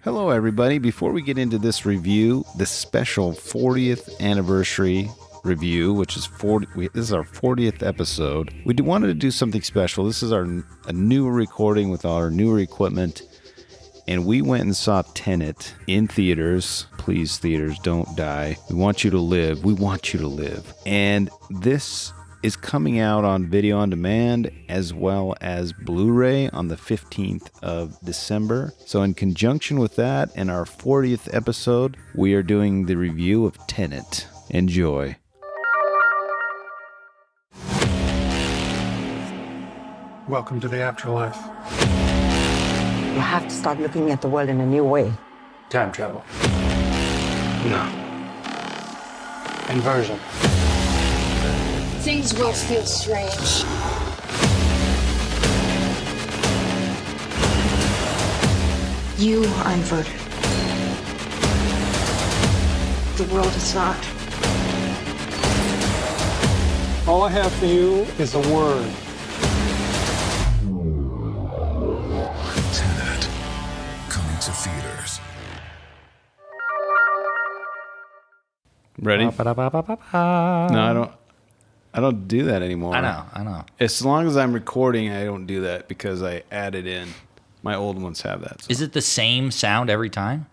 Hello, everybody. Before we get into this review, the special 40th anniversary review, which is this is our 40th episode. We wanted to do something special. This is a newer recording with all our newer equipment, and we went and saw Tenet in theaters. Please, theaters, don't die. We want you to live. We want you to live. And this is coming out on video on demand as well as Blu-ray on the 15th of December. So in conjunction with that and our 40th episode, we are doing the review of Tenet. Enjoy. Welcome to the afterlife. You have to start looking at the world in a new way. Time travel. No. Inversion. Things will feel strange. You are inverted. The world is not. All I have for you is a word. Tenet, coming to theaters. Ready? No, I don't do that anymore. I know. As long as I'm recording, I don't do that because I added in. My old ones have that. So. Is it the same sound every time?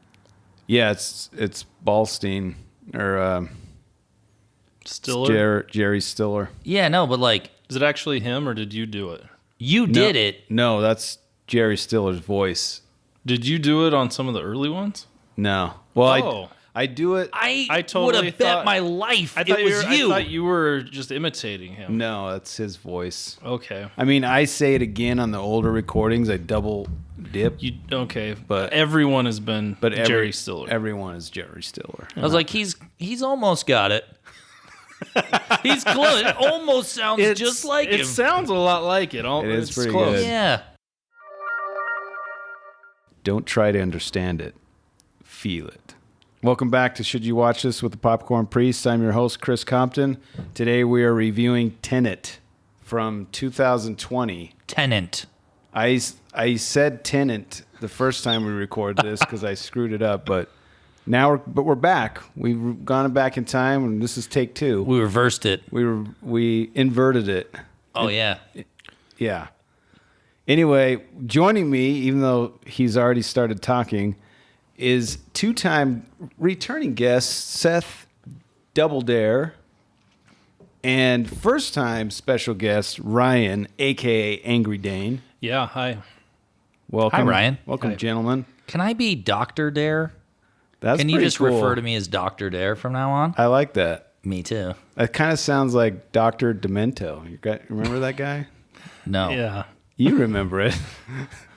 Yeah, it's Ballstein or Stiller? Jerry Stiller. Yeah, no, but like... Is it actually him, or did you do it? You did it. No, that's Jerry Stiller's voice. Did you do it on some of the early ones? No. Well, Oh. I do it. I totally would have bet thought- my life I it thought was you. I thought you were just imitating him. No, that's his voice. Okay. I mean, I say it again on the older recordings. I double dip. Okay, But- everyone has been But Jerry Stiller. Everyone is Jerry Stiller. I was like, he's almost got it. He's close. It almost sounds just like him. It sounds a lot like it. It is It's pretty close. good. Yeah. Don't try to understand it. Feel it. Welcome back to Should You Watch This with the Popcorn Priest. I'm your host, Chris Compton. Today we are reviewing Tenet from 2020. Tenant. I said Tenet the first time we recorded this because I screwed it up, but now we're back. We've gone back in time, and this is take two. We reversed it. We inverted it. Oh, yeah. Yeah. Anyway, joining me, even though he's already started talking, is two-time returning guest Seth Double Dare and first-time special guest Ryan, a.k.a. Angry Dane. Yeah, hi. Welcome. Hi, Ryan. Welcome, Hi. gentlemen. Can I be Dr. Dare? That's Can you pretty just cool. refer to me as Dr. Dare from now on? I like that. Me too. It kind of sounds like Dr. Demento. Remember that guy? No. Yeah. You remember it.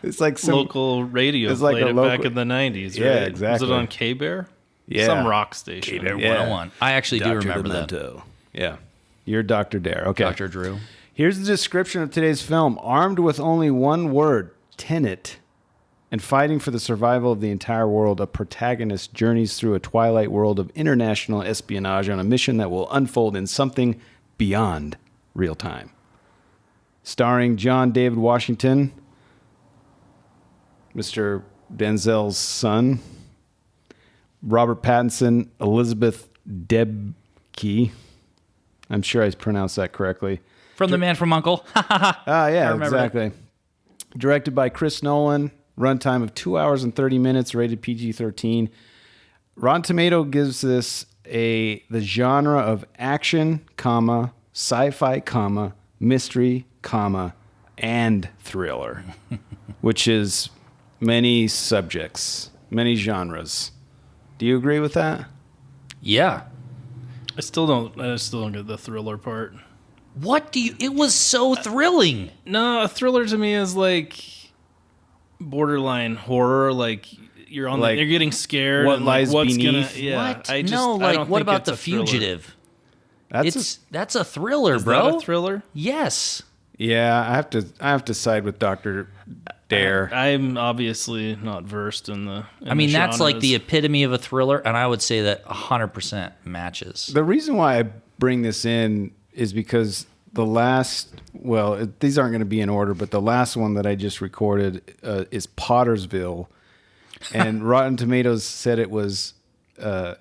It's like some Local radio it's like played a it local- back in the 90s, Yeah, right? exactly. Was it on K-Bear? Yeah. Some rock station. K-Bear Yeah. 101. I actually do remember that. Demento. Yeah. You're Dr. Dare. Okay. Dr. Drew. Here's the description of today's film. Armed with only one word, Tenet, and fighting for the survival of the entire world, a protagonist journeys through a twilight world of international espionage on a mission that will unfold in something beyond real time. Starring John David Washington, Mr. Denzel's son, Robert Pattinson, Elizabeth Debicki. I'm sure I pronounced that correctly. From The Man from U.N.C.L.E. Ah, yeah, remember exactly. Directed by Chris Nolan. Runtime of 2 hours and 30 minutes. Rated PG-13. Rotten Tomato gives this the genre of action, comma, sci-fi, comma, mystery, comma, and thriller, which is many subjects, many genres. Do you agree with that? Yeah. I still don't get the thriller part. What do you... It was so thrilling. No, a thriller to me is like borderline horror. Like you're on, Like you're getting scared. what and like lies what's beneath? gonna? Yeah, What? I just, no, I like don't what think about it's The a thriller. Fugitive? That's That's a thriller, Is bro. that a thriller? Yes. yeah. I have to side with Dr. Dare. I'm obviously not versed in the. I mean, that's like the genres. epitome of a thriller, and I would say that 100% matches. The reason why I bring this in is because the last, these aren't going to be in order, but the last one that I just recorded is Pottersville. And Rotten Tomatoes said it was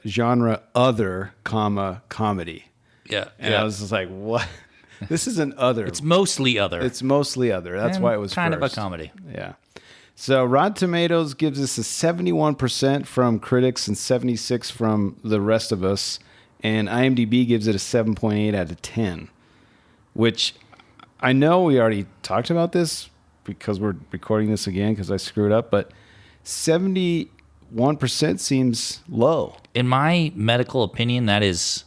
genre other, comedy. Yeah. And I was just like, what? This is an other. It's mostly other. It's mostly other. That's And why it was kind first. of a comedy. Yeah. So Rotten Tomatoes gives us a 71% from critics and 76 from the rest of us. And IMDb gives it a 7.8 out of 10, which I know we already talked about this because we're recording this again because I screwed up, but 71% seems low. In my medical opinion, that is,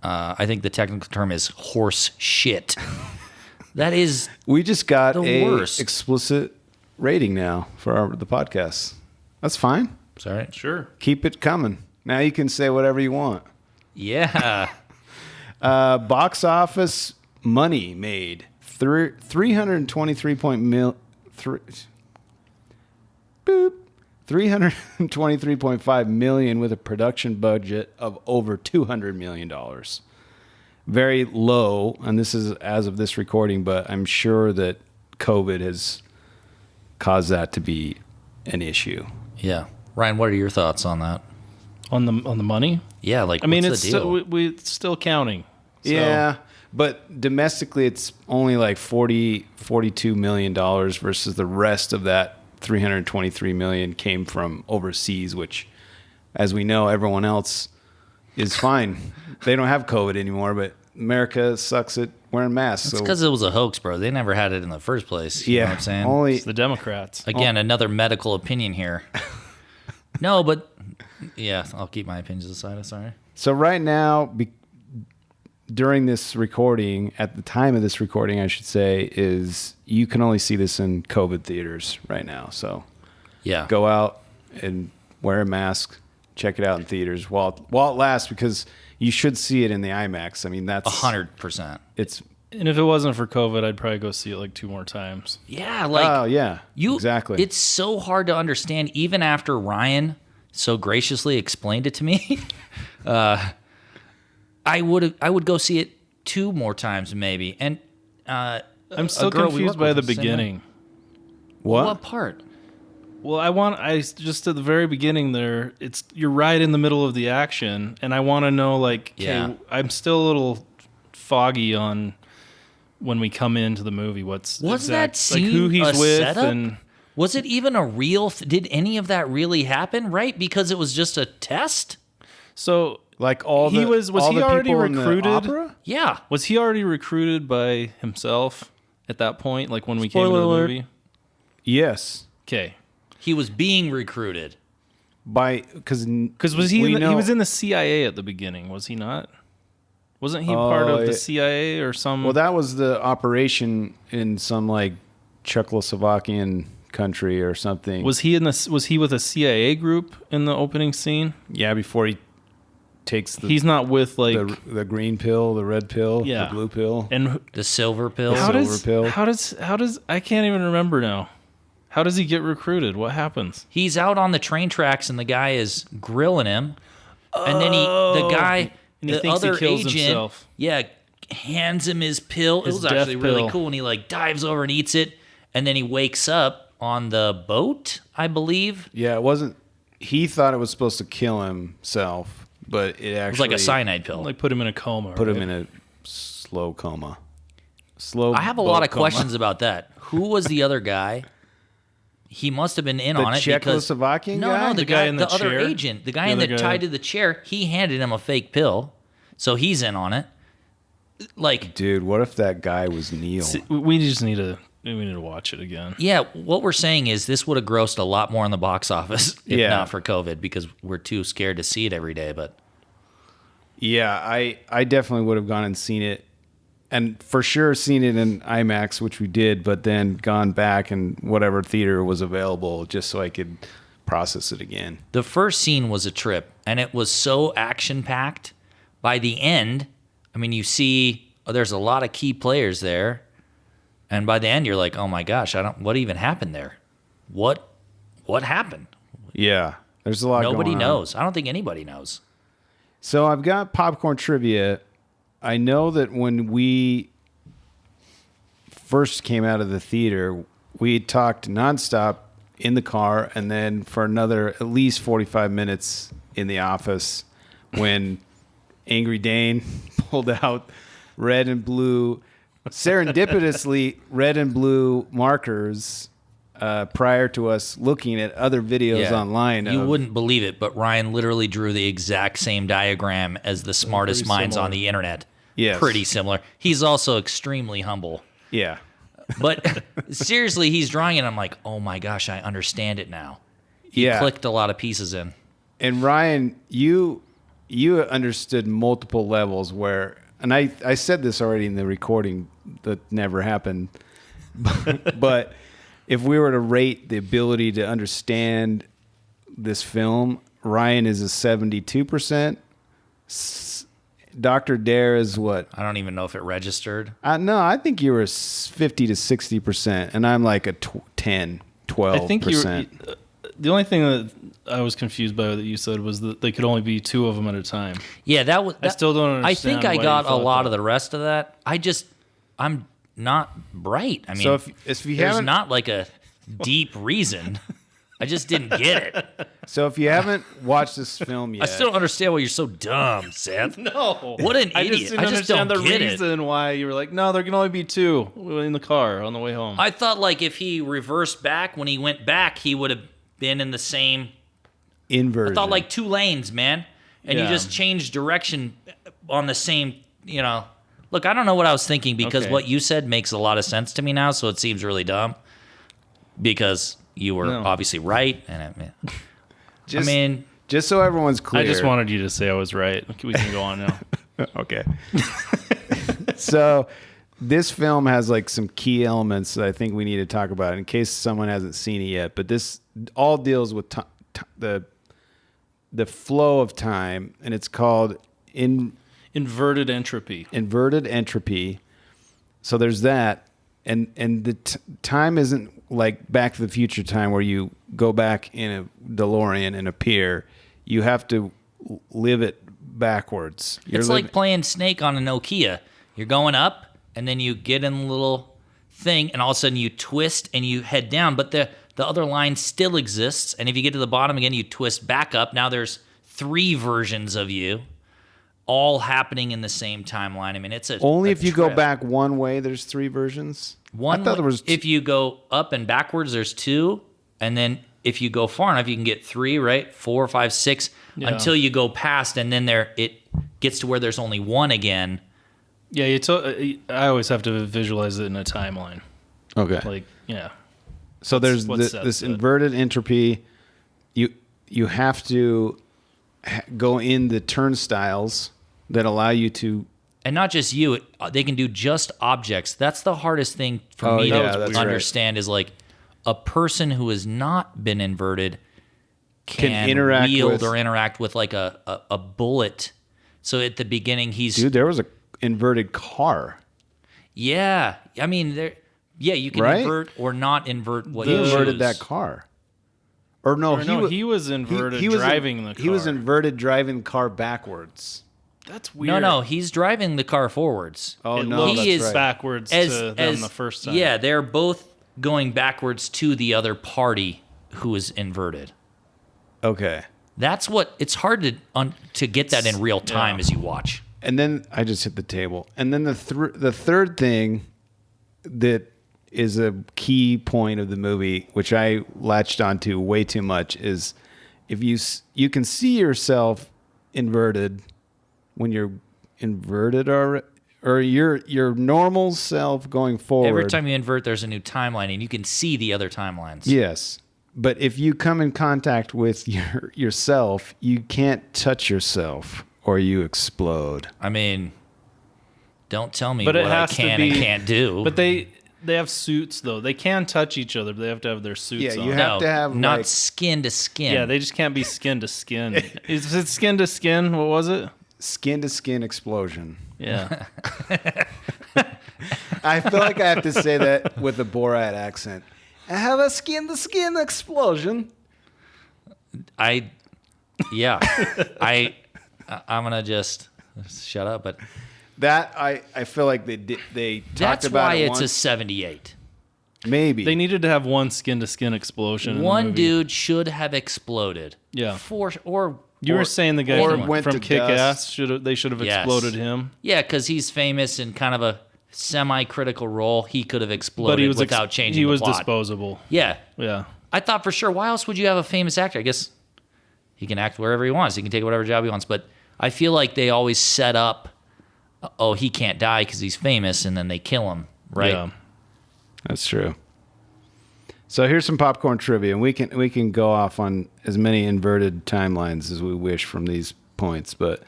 I think the technical term is horse shit. That is We just got the a worst. explicit rating now for the podcast. That's fine. Sorry. Sure. Keep it coming. Now you can say whatever you want. Yeah. Box office money made 323.5 million with a production budget of over $200 million. Very low, and this is as of this recording, but I'm sure that COVID has caused that to be an issue. Yeah. Ryan, what are your thoughts on that? On the money? Yeah, like, I mean, what's it's the deal? still, it's still counting. So, Yeah, but domestically, it's only like $42 million versus the rest of that 323 million came from overseas, which, as we know, everyone else is fine. They don't have COVID anymore, but America sucks at wearing masks. It's because it was a hoax, bro. They never had it in the first place. You know what I'm saying? only It's the Democrats. Again, another medical opinion here. No, but yeah, I'll keep my opinions aside. I'm sorry. so right now. During this recording, at the time of this recording, I should say, is you can only see this in COVID theaters right now. So Yeah. go out and wear a mask, check it out in theaters while it lasts, because you should see it in the IMAX. I mean, that's 100%. It's And if it wasn't for COVID, I'd probably go see it like 2 more times. Yeah, like oh yeah, you exactly. It's so hard to understand even after Ryan so graciously explained it to me. I would go see it 2 more times maybe. And I'm still a girl we confused work by with the was saying that. beginning. what? part? Well, I just at the very beginning there, you're right in the middle of the action, and I want to know, like, Yeah. okay, I'm still a little foggy on when we come into the movie. Was exact- that scene like who he's a with, setup? and Was it even a real? Did any of that really happen? Right, because it was just a test. so Like all he the was all he the already people in the recruited? opera? Yeah. Was he already recruited by himself at that point? Like when we came Spoiler to the alert. movie? Yes, Okay, He was being recruited. because because he was in the CIA at the beginning, was he not? Wasn't he part of the yeah. CIA or some? Well, that was the operation in some like Czechoslovakian country or something. Was he with a CIA group in the opening scene? Yeah, before he takes the He's not with like the green pill, the red pill, Yeah. the blue pill. and The silver pill. how silver does pill. how does I can't even remember now. How does he get recruited? What happens? He's out on the train tracks and the guy is grilling him. And then the guy, And he the thinks he other kills agent, himself. yeah, hands him his pill. His it was actually death really pill. cool. And he like dives over and eats it. And then he wakes up on the boat, I believe. Yeah, it wasn't. He thought it was supposed to kill himself, but it actually It was like a cyanide pill. Like put him in a coma. put him right? in a slow coma. Slow. I have a boat lot of coma. questions about that. Who was the other guy? He must have been in The on it because Czechoslovakian no, guy? no, the The guy guy, in the the other chair? agent, the guy The in the other guy? tied to the chair. He handed him a fake pill, so he's in on it. Like, Dude, what if that guy was Neil? See, we just need to watch it again. yeah, what we're saying is this would have grossed a lot more in the box office if Yeah. not for COVID, because we're too scared to see it every day. But Yeah, I definitely would have gone and seen it, and for sure seen it in IMAX, which we did, but then gone back and whatever theater was available just so I could process it again. the first scene was a trip, and it was so action packed. By the end, I mean, you see there's a lot of key players there, and by the end, you're like, oh my gosh, what even happened there? What happened? Yeah, there's a lot. Nobody going on. knows. I don't think anybody knows. So I've got popcorn trivia. I know that when we first came out of the theater, we talked nonstop in the car, and then for another at least 45 minutes in the office when Angry Dane pulled out red and blue, serendipitously red and blue markers prior to us looking at other videos online. You wouldn't believe it, but Ryan literally drew the exact same diagram as the smartest minds on the internet. Yes. Pretty similar. He's also extremely humble. Yeah. But seriously, he's drawing it. I'm like, oh my gosh, I understand it now. He clicked a lot of pieces in. And Ryan, you understood multiple levels where, and I said this already in the recording that never happened, but if we were to rate the ability to understand this film, Ryan is a 72%. Dr. Dare is what? I don't even know if it registered. No, I think you were 50 to 60%, and I'm like a 10, 12%. I think the only thing that I was confused by that you said was that they could only be two of them at a time. Yeah, that was. I still don't understand. I think I why got you a thought lot that. of the rest of that. I'm not bright. I mean, So if you there's haven't, not like a deep reason. I just didn't get it. so if you haven't watched this film yet, I still don't understand why you're so dumb, Seth. No. What an I idiot. just didn't understand don't the get reason why you were like, no, there can only be two in the car on the way home. I thought like if he reversed back when he went back, he would have been in the same. inversion. I thought like 2 lanes, man, and you Yeah. just changed direction on the same. Look, I don't know what I was thinking because Okay. what you said makes a lot of sense to me now, so it seems really dumb. Because you were obviously right, and just so everyone's clear. I just wanted you to say I was right. We can go on now. Okay. So this film has like some key elements that I think we need to talk about in case someone hasn't seen it yet. But this all deals with the flow of time, and it's called Inverted entropy. inverted entropy. So there's that, and the time isn't like Back to the Future time where you go back in a DeLorean and appear. You have to live it backwards. it's like playing Snake on a Nokia. You're going up, and then you get in a little thing, and all of a sudden you twist and you head down, but the other line still exists. And if you get to the bottom again, you twist back up. Now there's 3 versions of you, all happening in the same timeline. I mean, it's only if you go trip. back one way. There's 3 versions. I thought there was. If you go up and backwards, there's 2, and then if you go far enough, you can get 3, right? 4, 5, 6, until you go past, and then it gets to where there's only 1 again. Yeah, I always have to visualize it in a timeline. Okay. Like, yeah. So there's what Seth this said. inverted entropy. You have to go in the turnstiles that allow you to. And not just you, they can do just objects. That's the hardest thing for me yeah, to that's understand is like a person who has not been inverted can interact wield with- or interact with like a bullet. So at the beginning, Dude, there was a inverted car. Yeah. I mean, you can Right? invert or not invert what He you inverted choose. that car. Or no, he was inverted he was driving the car. He was inverted driving the car backwards. That's weird. No, he's driving the car forwards. Oh It no, looks that's is right. backwards to them the first time. Yeah, they're both going backwards to the other party who is inverted. Okay. That's what it's hard to get that in real time as you watch. And then I just hit the table. And then the third thing that is a key point of the movie, which I latched onto way too much, is if you can see yourself inverted when you're inverted or your normal self going forward. Every time you invert, there's a new timeline, and you can see the other timelines. Yes. But if you come in contact with yourself, you can't touch yourself or you explode. I mean, don't tell me But what it I has to can be- and can't do. But they have suits though. They can touch each other, but they have to have their suits Yeah, on. you have to have not like, skin to skin. Yeah, they just can't be skin to skin. Is it skin to skin? What was it? skin to skin explosion. Yeah. Oh, I feel like I have to say that with a Borat accent. I have a skin to skin explosion. I'm gonna just shut up. But That I feel like they talked That's about why it it's a once. 78. Maybe They needed to have one skin-to-skin explosion. in the One movie. dude should have exploded. Yeah. You were saying the guy or from, went from to Kick-Ass dust. they should have Yes. exploded him. Yeah, because he's famous in kind of a semi-critical role. He could have But exploded he was without changing he the was plot. disposable. Yeah. Yeah. I thought for sure, why else would you have a famous actor? I guess he can act wherever he wants. He can take whatever job he wants. But I feel like they always set up, oh, he can't die because he's famous, and then they kill him, right? Yeah. That's true. So here's some popcorn trivia, and we can go off on as many inverted timelines as we wish from these points, but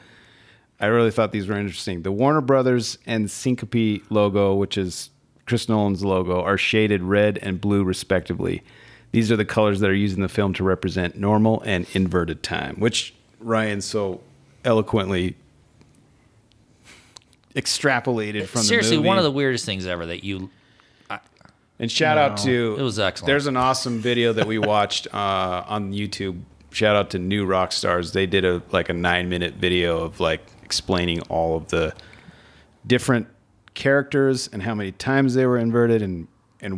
I really thought these were interesting. The Warner Brothers and Syncope logo, which is Chris Nolan's logo, are shaded red and blue respectively. These are the colors that are used in the film to represent normal and inverted time, which Ryan so eloquently extrapolated from Seriously, the movie. one of the weirdest things ever that you. And shout out to it was excellent. There's an awesome video that we watched on YouTube. Shout out to New Rock Stars. They did a 9-minute video of explaining all of the different characters and how many times they were inverted and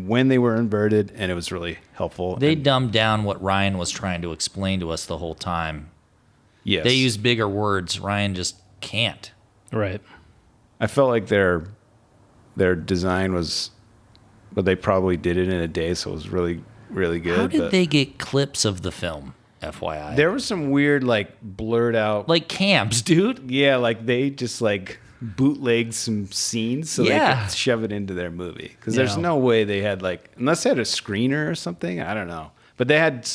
when they were inverted, and it was really helpful. They And dumbed down what Ryan was trying to explain to us the whole time. yes, They use bigger words. Ryan just can't. Right. I felt like their design was, but they probably did it in a day, so it was really really good. How did but they get clips of the film? FYI, There was some weird blurred out cams, dude. Yeah, they just bootlegged some scenes so they Yeah. could shove it into their movie. Because there's Yeah. no way they had unless they had a screener or something. I don't know, but they had.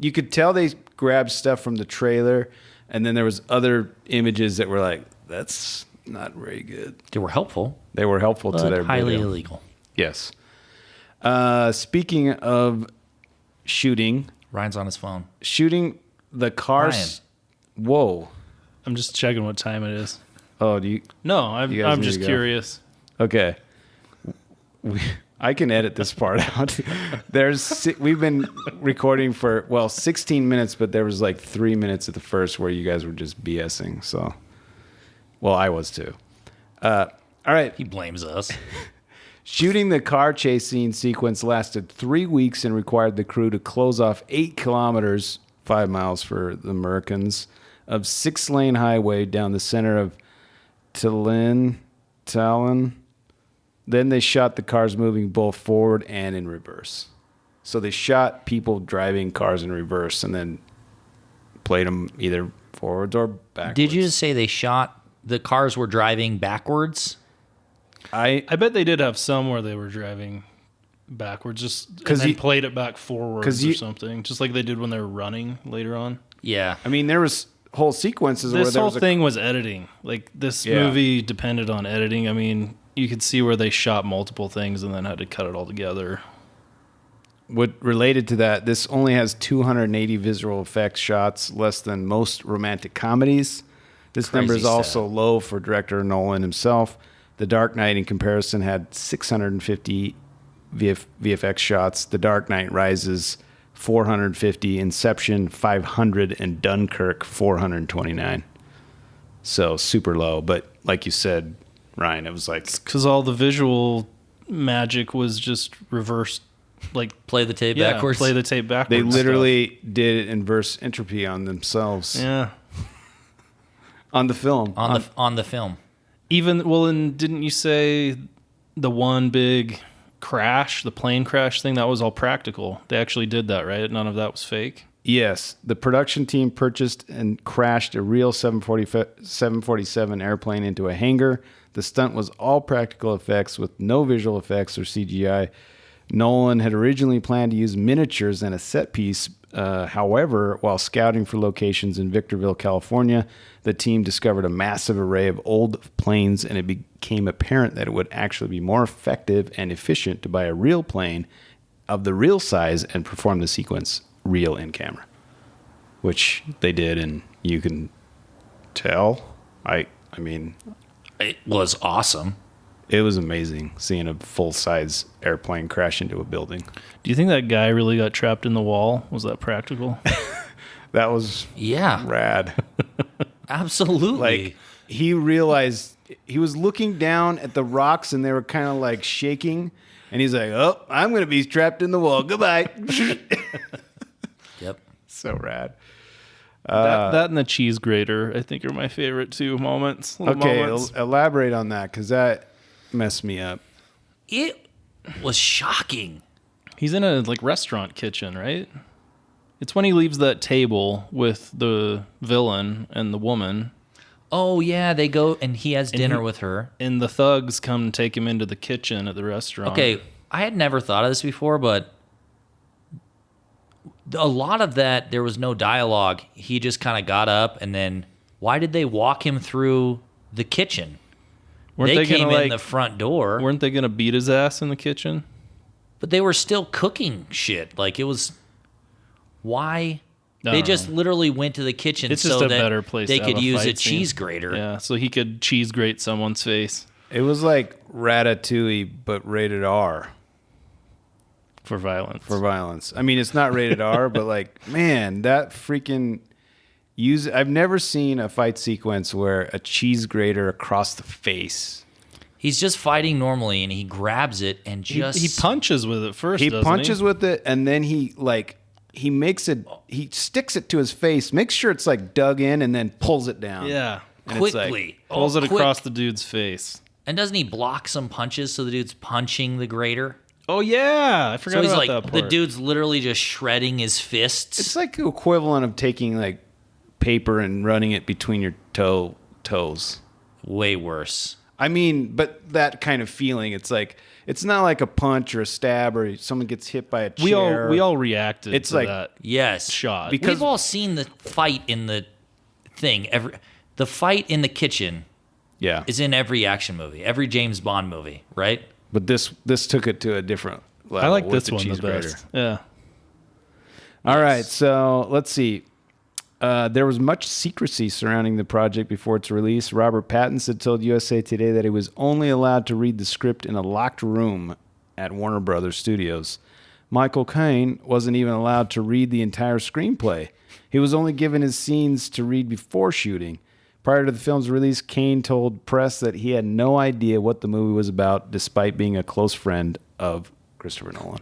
You could tell they grabbed stuff from the trailer, and then there was other images that were that's not very good. They were helpful, They were helpful to but their highly video. illegal. Yes. Speaking of shooting Ryan's on his phone. the cars. Whoa. I'm just checking what time it is. Oh, do you? No, You guys I'm need just to go? curious. Okay. I can edit this part out. We've been recording for 16 minutes, but there was 3 minutes at the first where you guys were just BSing. So, I was too. All right. He blames us. Shooting the car chase scene sequence lasted 3 weeks and required the crew to close off 8 kilometers, 5 miles for the Americans, of 6-lane highway down the center of Tallinn. Then they shot the cars moving both forward and in reverse. So they shot people driving cars in reverse and then played them either forwards or backwards. Did you just say they shot the cars were driving backwards? I bet they did have some where they were driving backwards, and then played it back forwards or something, just like they did when they were running later on. Yeah. I mean, there was whole sequences where This there whole was thing was editing. This Yeah. movie depended on editing. I mean, you could see where they shot multiple things and then had to cut it all together. What related to that, this only has 280 visual effects shots, less than most romantic comedies. This Crazy number is also stat. low for director Nolan himself. The Dark Knight, in comparison, had 650 VFX shots. The Dark Knight Rises, 450. Inception, 500. And Dunkirk, 429. So super low. But like you said, Ryan, it was Because all the visual magic was just reversed. Play the tape backwards. Play the tape backwards. they literally did inverse entropy on themselves. stuff. Yeah. On the film. on the film. And didn't you say the one big crash, the plane crash thing, that was all practical? They actually did that, right? None of that was fake? Yes, the production team purchased and crashed a real 747 airplane into a hangar. The stunt was all practical effects with no visual effects or CGI. Nolan had originally planned to use miniatures and a set piece. However, while scouting for locations in Victorville, California, the team discovered a massive array of old planes, and it became apparent that it would actually be more effective and efficient to buy a real plane of the real size and perform the sequence real in camera, which they did, and you can tell. I mean, It was awesome. it was amazing seeing a full-size airplane crash into a building. Do you think that guy really got trapped in the wall? Was that practical? That was Yeah, rad. absolutely. he realized he was looking down at the rocks and they were kind of like shaking. And he's like, oh, I'm going to be trapped in the wall. Goodbye. Yep. So rad. That and the cheese grater, I think, are my favorite two moments. Okay, elaborate on that because that messed me up. It was shocking. He's in a restaurant kitchen, right? It's when he leaves that table with the villain and the woman. Oh, yeah, they go and he has dinner with her. And the thugs come take him into the kitchen at the restaurant. Okay, I had never thought of this before, but a lot of that, there was no dialogue. He just kind of got up, and then why did they walk him through the kitchen? They came in the front door. Weren't they going to beat his ass in the kitchen? But they were still cooking shit. Like, it was... Why... They just literally went to the kitchen it's so just a that better place they to could have a use a fight scene. cheese grater. Yeah, so he could cheese grate someone's face. It was like Ratatouille, but rated R. For violence. For violence. I mean, it's not rated R, but like, man, that freaking... I've never seen a fight sequence where a cheese grater across the face... He's just fighting normally, and he grabs it and just... He punches with it first, He doesn't punches with it, and then he sticks it to his face, makes sure it's like dug in, and then pulls it down. Yeah. And it's like, quickly. Pulls it quick. across the dude's face. And doesn't he block some punches so the dude's punching the grater? Oh, yeah. I So forgot he's about like, that part. the dude's literally just shredding his fists. It's like the equivalent of taking like paper and running it between your toes. Way worse. I mean, but that kind of feeling, it's like, it's not like a punch or a stab or someone gets hit by a chair. We all reacted It's to like- that Yes. shot. Because- We've all seen the fight in the thing. The fight in the kitchen Yeah. is in every action movie, every James Bond movie, right? But this took it to a different level. I like with this one the cheese grater. best. Yeah. All right, so let's see. There was much secrecy surrounding the project before its release. Robert Pattinson told USA Today that he was only allowed to read the script in a locked room at Warner Brothers Studios. Michael Caine wasn't even allowed to read the entire screenplay. He was only given his scenes to read before shooting. Prior to the film's release, Caine told press that he had no idea what the movie was about, despite being a close friend of Christopher Nolan.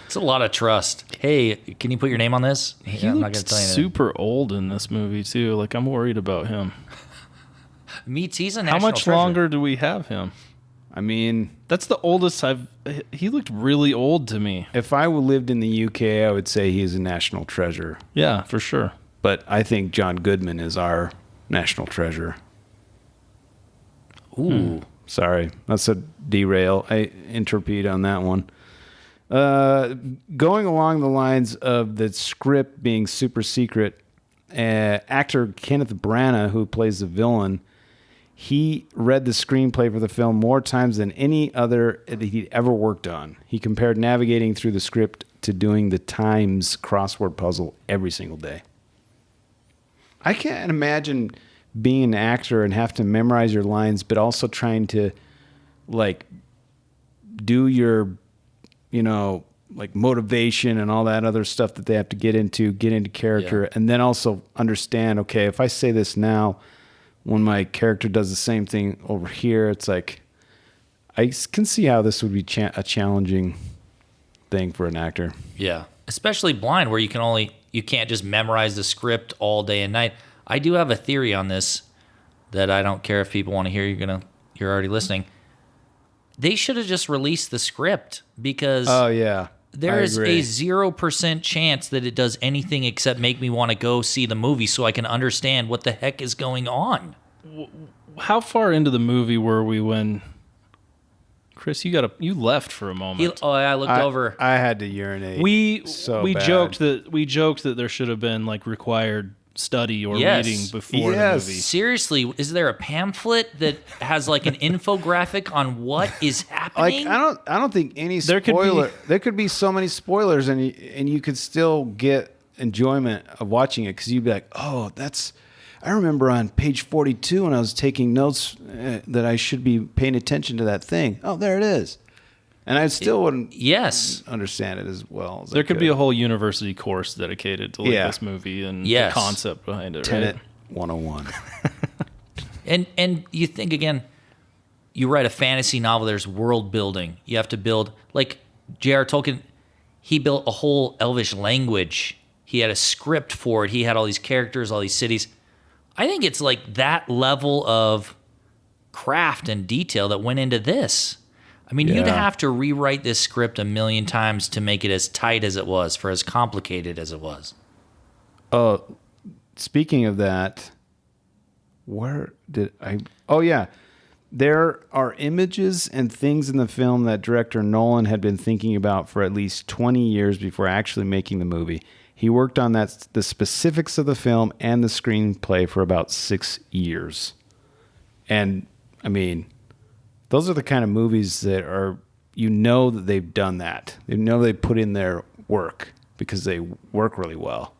It's a lot of trust. Hey, can you put your name on this? He I'm not looks going to tell you. super old in this movie, too. Like, I'm worried about him. He's a How national much treasure. longer do we have him? I mean, That's the oldest he looked really old to me. if I lived in the UK, I would say he's a national treasure. Yeah, for sure. But I think John Goodman is our national treasure. Ooh. Sorry, that's a derail. I interpret on that one. Going along the lines of the script being super secret, actor Kenneth Branagh, who plays the villain, he read the screenplay for the film more times than any other that he'd ever worked on. He compared navigating through the script to doing the Times crossword puzzle every single day. I can't imagine being an actor and have to memorize your lines, but also trying to like do your, like motivation and all that other stuff that they have to get into character, and then also understand, okay, if I say this now, when my character does the same thing over here, it's like, I can see how this would be a challenging thing for an actor. Yeah. Especially blind, where you can't just memorize the script all day and night. I do have a theory on this that I don't care if people want to hear. You're already listening. They should have just released the script, because Oh yeah. there is agree. a 0% chance that it does anything except make me want to go see the movie so I can understand what the heck is going on. How far into the movie were we when Chris, you left for a moment? I looked over. I had to urinate. We bad. joked that there should have been like required study or Yes. reading before Yes. the movie. Seriously, is there a pamphlet that has like an infographic on what is happening? Like I don't think any There could be- spoiler. There could be so many spoilers, and you could still get enjoyment of watching it, because you'd be like, oh, that's. I remember on page 42 when I was taking notes that I should be paying attention to that thing. Oh, there it is, and I still wouldn't Yes. understand it as well. As There could be a whole university course dedicated to like Yeah. this movie and Yes. the concept behind it. Tenet Right? 101. And you think again, you write a fantasy novel, there's world building. You have to build, like J.R. Tolkien, he built a whole Elvish language. He had a script for it. He had all these characters, all these cities. I think it's like that level of craft and detail that went into this. I mean, you'd have to rewrite this script a million times to make it as tight as it was, for as complicated as it was. Speaking of that, where did I? Oh, yeah. There are images and things in the film that director Nolan had been thinking about for at least 20 years before actually making the movie. He worked on the specifics of the film and the screenplay for about 6 years. And, I mean, those are the kind of movies that are, that they've done that. They put in their work because they work really well.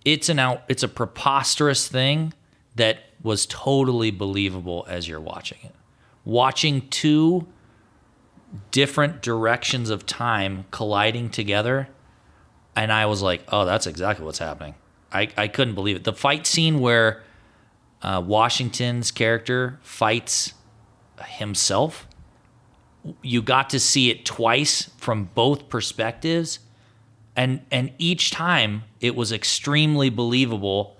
It's a preposterous thing that was totally believable as you're watching it. Watching two different directions of time colliding together, and I was like, oh, that's exactly what's happening. I couldn't believe it. The fight scene where Washington's character fights himself, you got to see it twice from both perspectives, and each time it was extremely believable.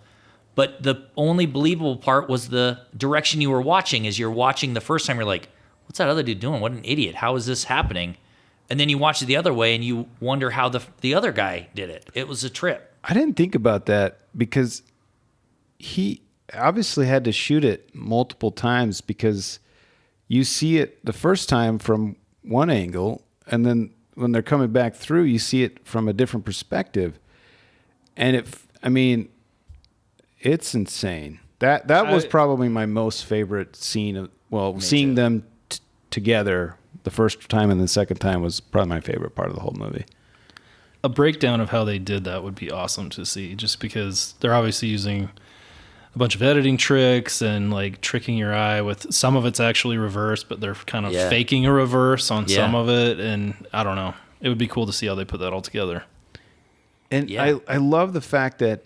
But the only believable part was the direction you were watching. As you're watching the first time, you're like, what's that other dude doing? What an idiot. How is this happening? And then you watch it the other way and you wonder how the other guy did it. It was a trip. I didn't think about that because he obviously had to shoot it multiple times because you see it the first time from one angle, and then when they're coming back through, you see it from a different perspective. And it's insane. That was probably my most favorite scene of, seeing them together the first time and the second time was probably my favorite part of the whole movie. A breakdown of how they did that would be awesome to see, just because they're obviously using a bunch of editing tricks and like tricking your eye with some of it's actually reversed, but they're kind of faking a reverse on some of it. And I don't know. It would be cool to see how they put that all together. And I love the fact that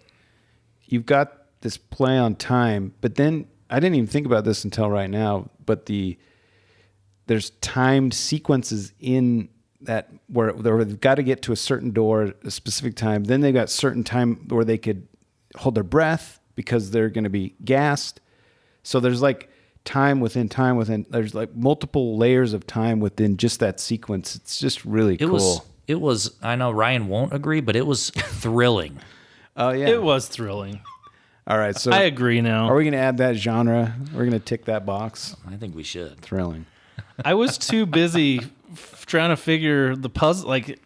you've got this play on time, but then I didn't even think about this until right now, but there's timed sequences in that where they've got to get to a certain door at a specific time. Then they've got certain time where they could hold their breath because they're going to be gassed. So there's like time within, there's like multiple layers of time within just that sequence. It's just really cool. It was, I know Ryan won't agree, but it was thrilling. Oh, yeah. It was thrilling. All right. So I agree now. Are we going to add that genre? We're going to tick that box? I think we should. Thrilling. I was too busy trying to figure the puzzle. Like,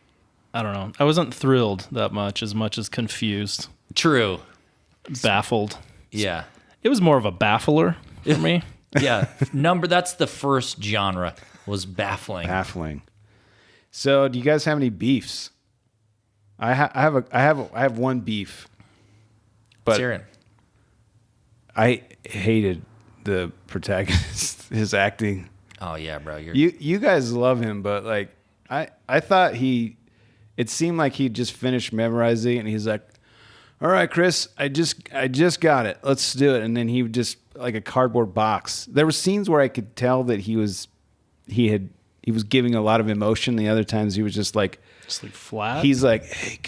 I don't know. I wasn't thrilled that much as confused. True. Baffled. Yeah. It was more of a baffler for me. Yeah. That's the first genre, was baffling. Baffling. So, do you guys have any beefs? I have one beef. But Siren. I hated the protagonist, his acting. Oh yeah, bro. You guys love him, but like I thought it seemed like he just finished memorizing and he's like, all right, Chris, I just got it. Let's do it. And then he would just like a cardboard box. There were scenes where I could tell that he was giving a lot of emotion. The other times he was just like flat. He's like, hey,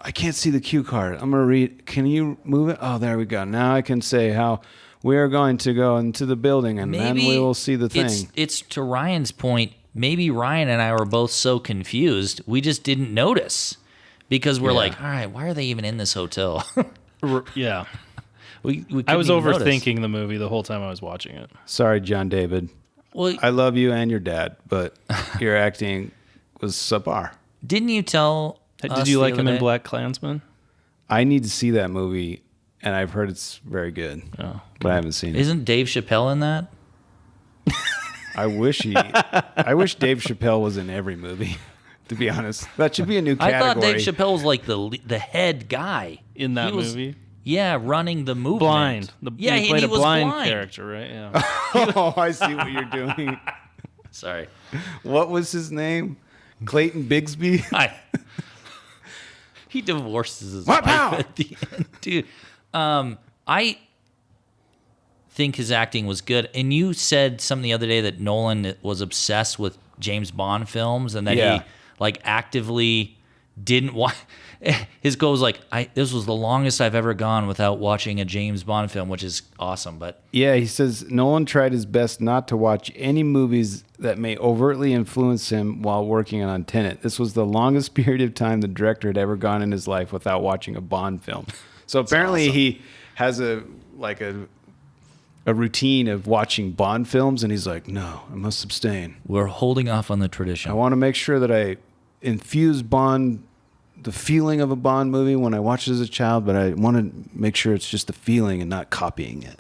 I can't see the cue card. I'm going to read. Can you move it? Oh, there we go. Now I can say how we are going to go into the building and then we will see the thing. It's to Ryan's point. Maybe Ryan and I were both so confused. We just didn't notice because we're like, all right, why are they even in this hotel? Yeah. we I was overthinking notice. the movie the whole time I was watching it. Sorry, John David. Well, I love you and your dad, but your acting was subpar. Didn't you tell Did you like him in Black Klansman? I need to see that movie, and I've heard it's very good, but I haven't seen it. Isn't Dave Chappelle in that? I wish Dave Chappelle was in every movie, to be honest. That should be a new category. I thought Dave Chappelle was like the head guy In that movie? Yeah, running the movement. Blind. He played was a blind character, right? Yeah. Oh, I see what you're doing. Sorry. What was his name? Clayton Bigsby? He divorces his What wife now? at the end. Dude, I think his acting was good. And you said something the other day that Nolan was obsessed with James Bond films and that he like actively didn't want. His goal was like, this was the longest I've ever gone without watching a James Bond film, which is awesome. But Yeah, he says Nolan tried his best not to watch any movies that may overtly influence him while working on Tenet. This was the longest period of time the director had ever gone in his life without watching a Bond film. So apparently he has a routine of watching Bond films, and he's like, no, I must abstain. we're holding off on the tradition. I want to make sure that I infuse Bond, the feeling of a Bond movie when I watched it as a child, but I want to make sure it's just the feeling and not copying it.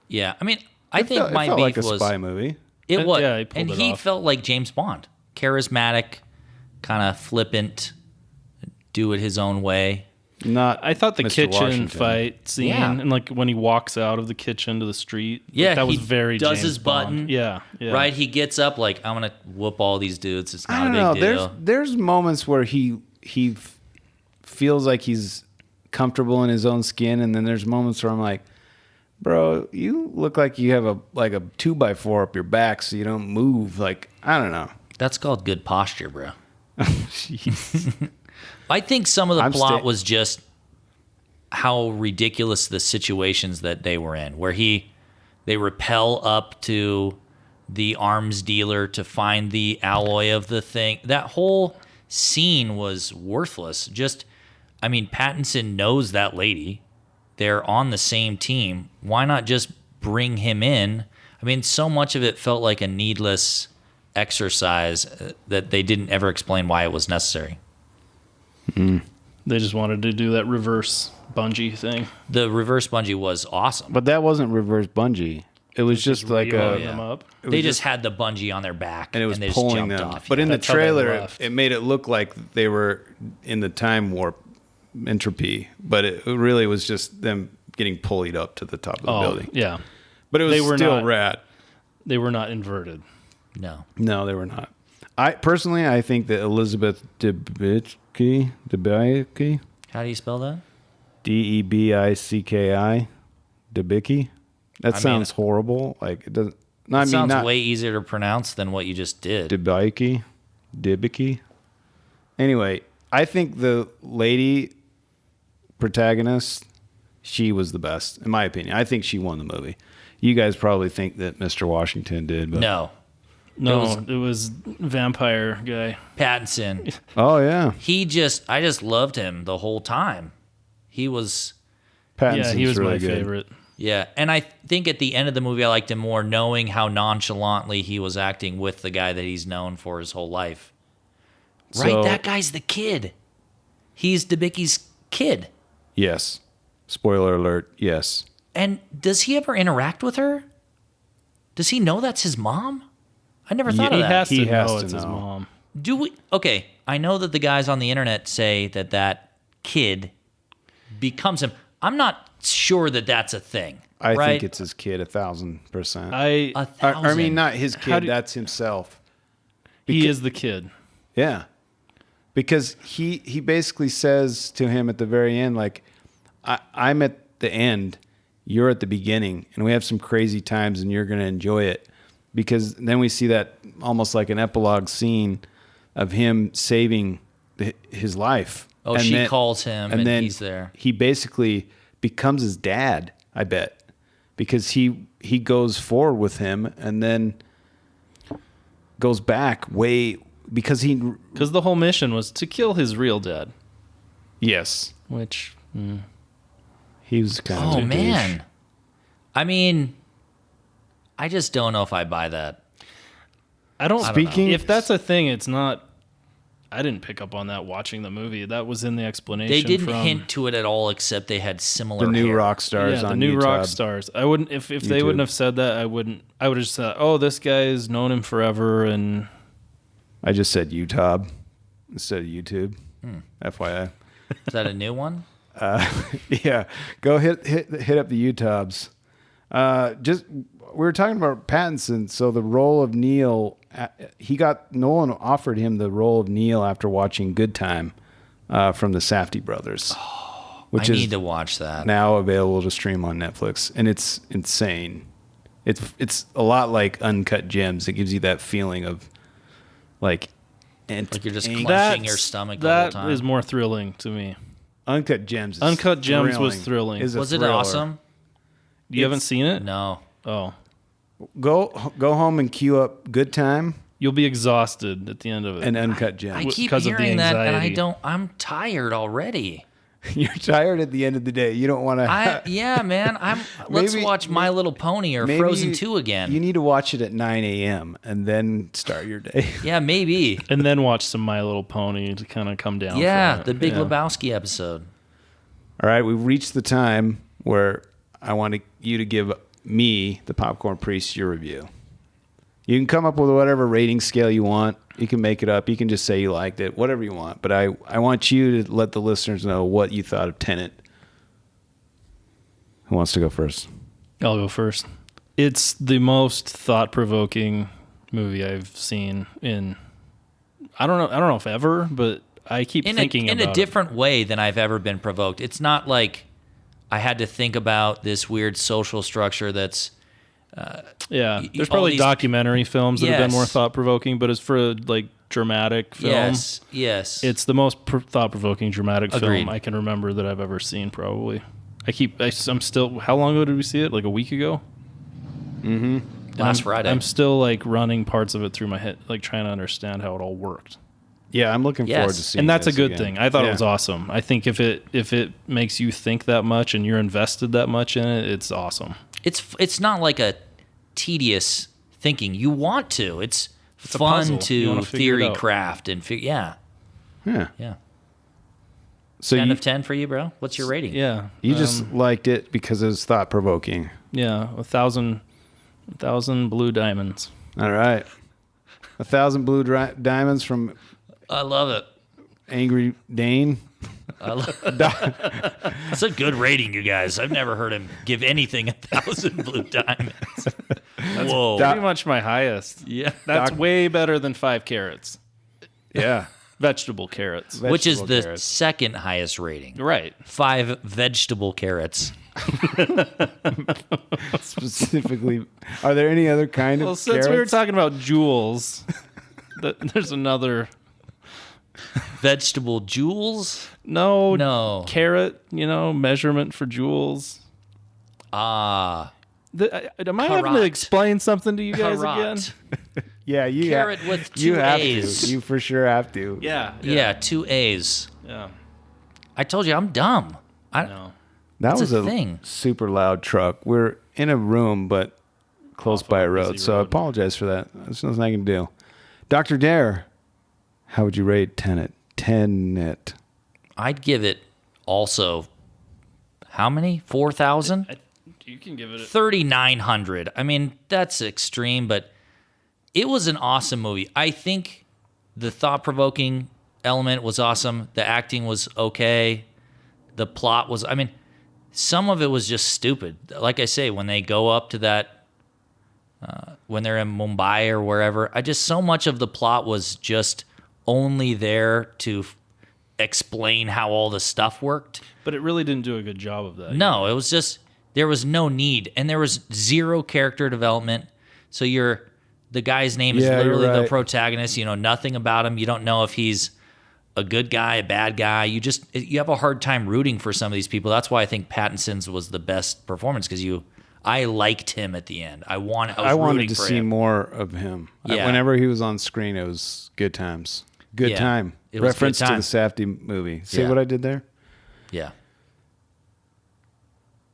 Yeah, I mean, I think It my felt beef like a was spy movie. it was, Yeah, he pulled and it he off. felt like James Bond, charismatic, kind of flippant, do it his own way. Not I thought the Mr. kitchen Washington. fight scene Yeah. and like when he walks out of the kitchen to the street, like, Yeah, that was he very does James his Bond. button. Yeah, Right? He gets up like, I'm gonna whoop all these dudes. It's I not don't a know. big deal. There's moments where he feels like he's comfortable in his own skin, and then there's moments where I'm like, bro, you look like you have a 2x4 up your back, so you don't move. Like, I don't know. That's called good posture, bro. Jeez. I think some of the I'm plot sta- was just how ridiculous the situations that they were in, where they rappel up to the arms dealer to find the alloy of the thing. That whole scene was worthless. Just, I mean, Pattinson knows that lady. They're on the same team. Why not just bring him in? I mean, so much of it felt like a needless exercise that they didn't ever explain why it was necessary. They just wanted to do that reverse bungee thing. The reverse bungee was awesome. But that wasn't reverse bungee. It was just like Reeling a. them up. They just had the bungee on their back And it was they just pulling jumped them. off. But in the That's how they trailer, left. it made it look like they were in the time warp entropy, but it really was just them getting pulleyed up to the top of the building. Yeah. But it was They were still not- rad. They were not inverted. No. No, they were not. I think that Elizabeth Debicki, How do you spell that? Debicki, Debicki. That sounds horrible. Like it doesn't. No, I mean Sounds not way easier to pronounce than what you just did. Debicki. Anyway, I think the lady protagonist, she was the best in my opinion. I think she won the movie. You guys probably think that Mr. Washington did, but No. No, it was vampire guy. Pattinson. oh yeah, I just loved him the whole time. He was, Pattinson's Yeah, he was really my good. favorite. yeah. And I think at the end of the movie, I liked him more knowing how nonchalantly he was acting with the guy that he's known for his whole life. Right? So- That guy's the kid. He's Debicki's kid. Yes. Spoiler alert. Yes. And does he ever interact with her? Does he know that's his mom? I never thought He of that. has to He has know to it's his know. mom. Do we? Okay, I know that the guys on the internet say that kid becomes him. I'm not sure that that's a thing. I right? think it's his kid 1,000%. a I thousand. mean, not his How kid. do- That's himself. He is the kid. Yeah. Because he basically says to him at the very end, like, I'm at the end, you're at the beginning, and we have some crazy times, and you're going to enjoy it. Because then we see that almost like an epilogue scene of him saving his life. Oh, And she calls him, and then he's there. He basically becomes his dad, I bet, because he goes forward with him, and then goes back way because he. Because the whole mission was to kill his real dad, Yes, which he was kind of. Oh a douche. man, I mean, I just don't know if I buy that. I don't. Speaking- if that's a thing, it's not. I didn't pick up on that watching the movie. That was in the explanation. They didn't from, hint to it at all, except they had similar. The new hair. rock stars Yeah, on the new YouTube. rock stars. I wouldn't if they YouTube. wouldn't have said that. I wouldn't. I would have just said, "Oh, this guy's known him forever," and I just said YouTube instead of YouTube. FYI. Is that a new one? Yeah, go hit up the YouTubes. Just we were talking about Pattinson. So the role of Neil, Nolan offered him the role of Neil after watching Good Time from the Safdie brothers. which I is need to watch that. now available to stream on Netflix, and it's insane. It's a lot like Uncut Gems. It gives you that feeling of like Like you're just angst. clenching your stomach the whole time. That is more thrilling to me. Uncut Gems. Is Uncut Gems was thrilling. Is a Was it thriller. awesome? You haven't seen it? No. Oh. Go home and queue up Good Time You'll be exhausted at the end of it. and Uncut Gems. I keep because of the hearing that, and anxiety. I'm tired already. You're tired at the end of the day. You don't want to. Yeah, man. Let's Maybe- watch My Little Pony or Frozen 2 again. You need to watch it at 9 a.m. and then start your day. Yeah, maybe. And then watch some My Little Pony to kind of come down. Yeah, from it. the Big Lebowski episode. All right, we've reached the time where I want you to give me, the Popcorn Priest, your review. You can come up with whatever rating scale you want. You can make it up. You can just say you liked it, whatever you want. But I want you to let the listeners know what you thought of Tenet. Who wants to go first? I'll go first. It's the most thought-provoking movie I've seen in I don't know if ever, but I keep thinking in about a different way than I've ever been provoked. It's not like I had to think about this weird social structure that's Yeah, there's all probably these- documentary films that have been Yes. more thought-provoking, but as for a like dramatic film, yes. it's the most thought-provoking dramatic Agreed. film I can remember that I've ever seen. Probably, I'm still. How long ago did we see it? Like a week ago. Last Friday. I'm still like running parts of it through my head, like trying to understand how it all worked. Yeah, I'm looking Yes. forward to seeing And that's a this good again. thing. I thought Yeah. it was awesome. I think if it makes you think that much and you're invested that much in it, it's awesome. It's not like a tedious thinking. You want to. It's a fun puzzle. You to wanna figure it theory out. craft and Yeah. yeah. So 10 you, of 10 for you, bro? What's your rating? Yeah. you just liked it because it was thought provoking. Yeah, 1,000 blue diamonds. All right. 1,000 blue diamonds from I love it. Angry Dane. That's a good rating, you guys. I've never heard him give anything 1,000 blue diamonds. Whoa. Pretty much my highest. Yeah. That's way better than 5 carrots. Yeah. Vegetable carrots. Which is the Vegetable carrots. second highest rating. Right. 5 vegetable carrots. Specifically, are there any other kind Well, of since we were carrots? talking about jewels, there's another. Vegetable jewels? No. Carrot, measurement for jewels. Ah. Am I having to Karat. explain something to you guys again? Karat. Yeah, you Carrot have, with you 2 have A's. to. You for sure have to. Yeah. Yeah, 2 A's. Yeah. I told you I'm dumb. No. That It's was a a thing. super loud truck. We're in a room, but close Off by of a a road. busy So I road. apologize for that. There's nothing I can do. Dr. Dare, how would you rate Tenet? Tenet. I'd give it also, how many? 4,000? You can give it 3,900. I mean, that's extreme, but it was an awesome movie. I think the thought-provoking element was awesome. The acting was okay. The plot was, I mean, some of it was just stupid. Like I say, when they go up to that, when they're in Mumbai or wherever, so much of the plot was just only there to explain how all the stuff worked. But it really didn't do a good job of that. No, it was just there was no need, and there was zero character development. So the guy's name is Yeah, you're literally the right. protagonist. You know nothing about him. You don't know if he's a good guy, a bad guy. You have a hard time rooting for some of these people. That's why I think Pattinson's was the best performance because I liked him at the end. I was I wanted rooting to for see him. more of him. Yeah. Whenever he was on screen, it was good times. Good Yeah, time. it was Reference good to time. the Safdie movie. See Yeah. what I did there? Yeah,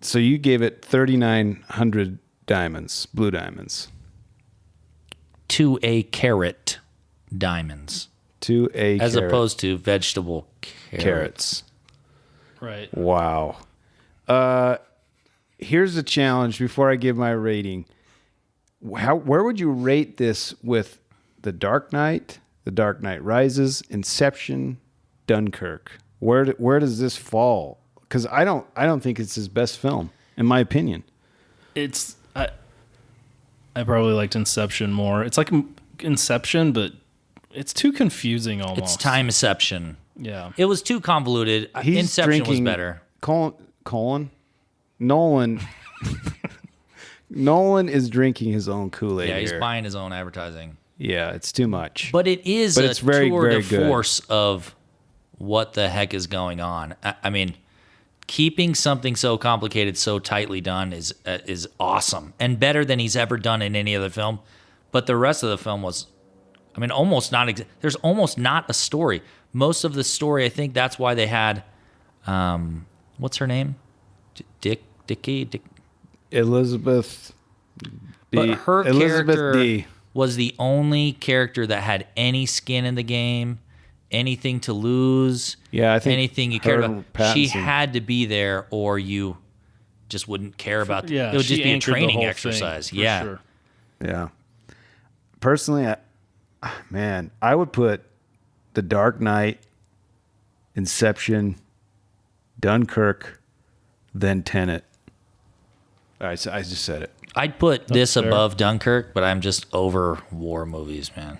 So you gave it 3,900 diamonds, blue diamonds, 2 carat diamonds to a as carrot, opposed to vegetable carrots. Right. Wow. Here's a challenge before I give my rating. Where would you rate this with The Dark Knight, The Dark Knight Rises, Inception, Dunkirk? Where does this fall? Because I don't think it's his best film, in my opinion. I probably liked Inception more. It's like Inception, but it's too confusing almost. It's timeception. Yeah. It was too convoluted. He's Inception was drinking better. Nolan. Nolan is drinking his own Kool-Aid. Yeah, he's here. buying his own advertising. Yeah, it's too much. But it is it's very, tour very de good. force of what the heck is going on. I mean, keeping something so complicated so tightly done is awesome and better than he's ever done in any other film. But the rest of the film was, I mean, almost not. There's almost not a story. Most of the story, I think that's why they had, what's her name? Dickie. Elizabeth. But her Elizabeth character D. was the only character that had any skin in the game, anything to lose. Yeah, I think anything you cared her about. and She Pattinson. had to be there, or you just wouldn't care about. Yeah, it would she just be a anchored the training whole exercise. thing, for Yeah, sure. Yeah. Personally, I would put The Dark Knight, Inception, Dunkirk, then Tenet. All right, so I just said it. I'd put this fair. above Dunkirk, but I'm just over war movies, man.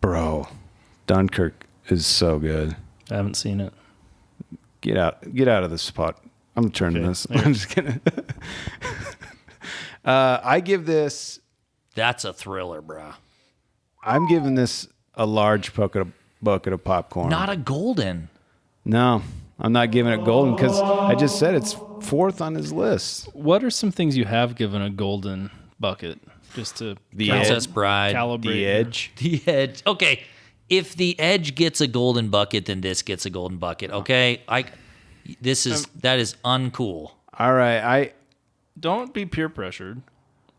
Bro, Dunkirk is so good. I haven't seen it. Get out of this spot. I'm turning Okay, this. there. I'm just kidding. I give this. That's a thriller, bro. I'm giving this a large bucket of popcorn. Not a golden. No, I'm not giving it golden because I just said it's fourth on his list. What are some things you have given a golden bucket just to Princess Bride. calibrate? The your- Edge. The Edge. Okay, if The Edge gets a golden bucket, then this gets a golden bucket. Okay, that is uncool. All right, Don't be peer pressured.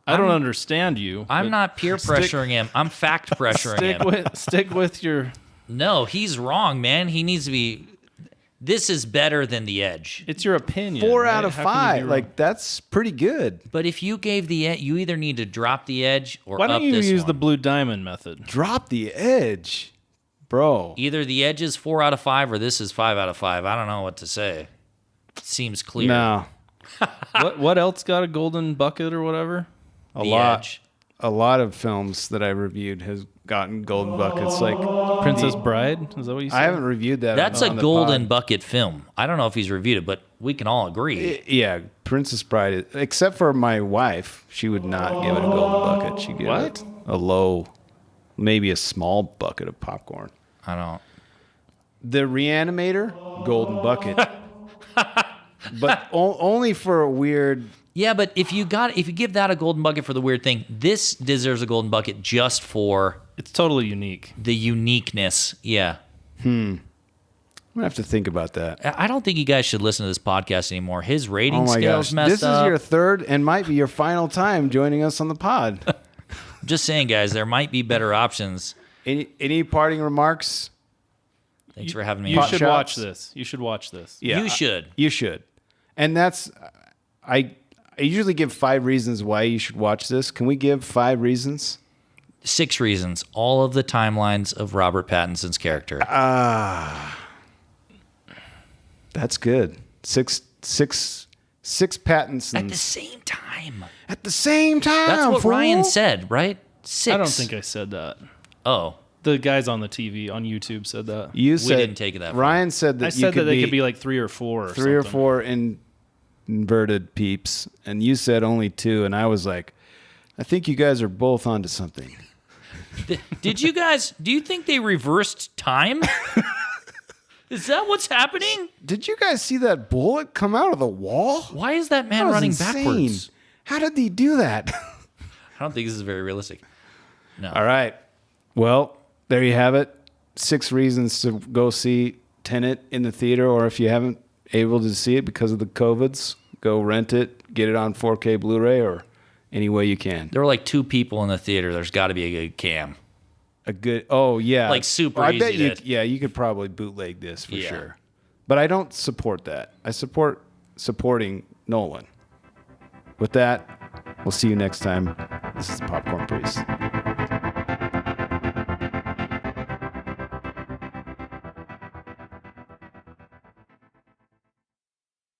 I don't understand you. I'm but not peer pressuring him. I'm fact pressuring him. stick with your. No, he's wrong, man. He needs to be. This is better than The Edge. It's your opinion. 4 right? out of How can you be 5. wrong? Like that's pretty good. But if you gave The Edge, you either need to drop The Edge or why up don't you this use one. the Blue Diamond method? Drop the edge, bro. Either The Edge is 4 out of 5 or this is 5 out of 5. I don't know what to say. It seems clear. No, what else got a golden bucket or whatever? a The lot. Edge. A lot of films that I reviewed has gotten golden buckets. Like Princess Bride? Is that what you said? I haven't reviewed that. That's on a the golden pod. bucket film. I don't know if he's reviewed it, but we can all agree. Yeah, Princess Bride. Except for my wife, she would not give it a golden bucket. She'd give it a low, maybe a small bucket of popcorn. I don't. The Reanimator, golden bucket, but only for a weird. Yeah, but if you give that a golden bucket for the weird thing, this deserves a golden bucket just for It's totally unique. the uniqueness. Yeah. I'm gonna have to think about that. I don't think you guys should listen to this podcast anymore. His rating Oh my scale's gosh, messed this up. is your third and might be your final time joining us on the pod. I'm just saying, guys, there might be better options. Any parting remarks? Thanks for having me. You on. should shots? watch this. You should watch this. Yeah, You should. You should. And that's I usually give 5 reasons why you should watch this. Can we give 5 reasons? 6 reasons. All of the timelines of Robert Pattinson's character. That's good. Six Pattinsons At the same time. at the same time. That's what fool. Ryan said, right? 6. I don't think I said that. Oh. The guys on the TV on YouTube said that. You said didn't take it that far. Ryan said that I you said that could they be could be like 3 or 4 or 3 or something. 4 inverted peeps, and you said only 2, and I was like, I think you guys are both onto something. Did you guys, do you think they reversed time? Is that what's happening? Did you guys see that bullet come out of the wall? Why is that man That was running insane. backwards? How did he do that? I don't think this is very realistic. No. All right. Well, there you have it. 6 reasons to go see Tenet in the theater, or if you haven't able to see it because of the COVIDs, go rent it, get it on 4K Blu-ray, or any way you can. There were like 2 people in the theater. There's got to be a good cam. A good, oh yeah, Like super I bet easy you, to- yeah, you could probably bootleg this for Yeah. sure. But I don't support that. I support supporting Nolan. With that, we'll see you next time. This is the Popcorn Priest.